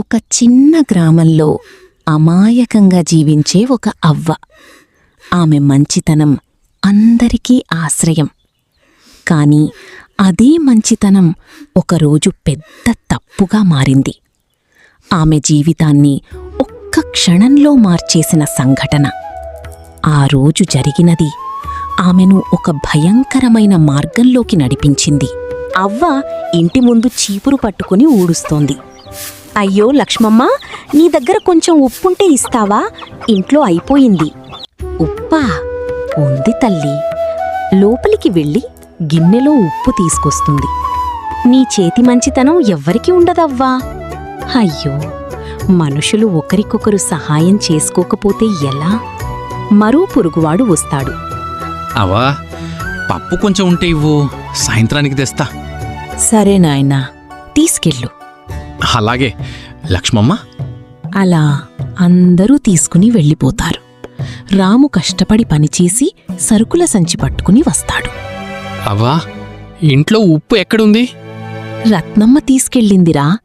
ఒక చిన్న గ్రామంలో అమాయకంగా జీవించే ఒక అవ్వ. ఆమె మంచితనం అందరికీ ఆశ్రయం. కాని అదే మంచితనం ఒకరోజు పెద్ద తప్పుగా మారింది. ఆమె జీవితాన్ని ఒక్క క్షణంలో మార్చేసిన సంఘటన. ఆ రోజు జరిగినది ఆమెను ఒక భయంకరమైన మార్గంలోకి నడిపించింది. అవ్వ ఇంటి ముందు చీపురు పట్టుకుని ఊడుస్తోంది. అయ్యో లక్ష్మమ్మ, నీ దగ్గర కొంచెం ఉప్పుంటే ఇస్తావా? ఇంట్లో అయిపోయింది. ఉప్పా? ఉంది తల్లి. లోపలికి వెళ్ళి గిన్నెలో ఉప్పు తీసుకొస్తుంది. నీ చేతి మంచితనం ఎవ్వరికి ఉండదవ్వా. అయ్యో, మనుషులు ఒకరికొకరు సహాయం చేసుకోకపోతే ఎలా? మరో పొరుగువాడు వస్తాడు. అవా, పప్పు కొంచెం ఉంటే ఇవ్వు, సాయంత్రానికి తెస్తా. సరే నాయనా, తీసుకెళ్ళు. అలాగే లక్ష్మమ్మ. అలా అందరూ తీసుకుని వెళ్ళిపోతారు. రాము కష్టపడి పనిచేసి సరుకుల సంచి పట్టుకుని వస్తాడు. అవా, ఇంట్లో ఉప్పు ఎక్కడుంది? రత్నమ్మ తీసుకెళ్ళిందిరా,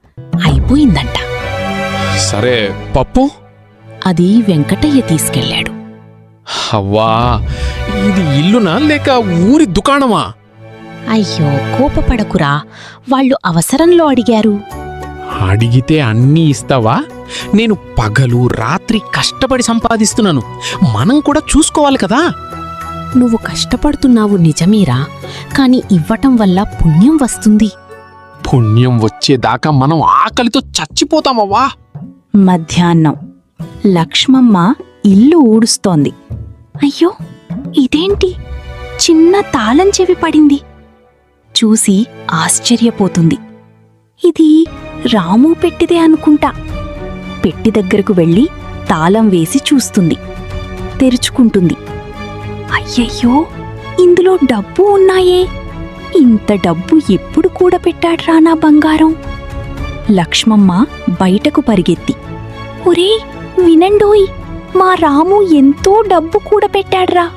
అయిపోయిందంట. సరే, పప్పు? అది వెంకటయ్య తీసుకెళ్ళాడు. అవ్వా, ఇది ఇల్లునా లేక ఊరి దుకాణమా? అయ్యో, కోపపడకురా, వాళ్ళు అవసరంలో అడిగారు. అడిగితే అన్నీ ఇస్తావా? నేను పగలు రాత్రి కష్టపడి సంపాదిస్తున్నాను. మనం కూడా చూసుకోవాలి కదా. నువ్వు కష్టపడుతున్నావు నిజమేరా, కాని ఇవ్వటం వల్ల పుణ్యం వస్తుంది. పుణ్యం వచ్చేదాకా మనం ఆకలితో చచ్చిపోతామవ్వా. మధ్యాహ్నం లక్ష్మమ్మ ఇల్లు ఊడుస్తోంది. అయ్యో, ఇదేంటి? చిన్న తాళం చెవి పడింది. చూసి ఆశ్చర్యపోతుంది. ఇది రాము పెట్టిదే అనుకుంటా. పెట్టి దగ్గరకు వెళ్ళి తాళం వేసి చూస్తుంది. తెరుచుకుంటుంది. అయ్యయ్యో, ఇందులో డబ్బు ఉన్నాయే. ఇంత డబ్బు ఎప్పుడు కూడబెట్టాడ్రా నా బంగారం? లక్ష్మమ్మ బయటకు పరిగెత్తి, ఒరేయ్ వినండోయ్, మా రాము ఎంతో డబ్బు కూడబెట్టాడ్రా.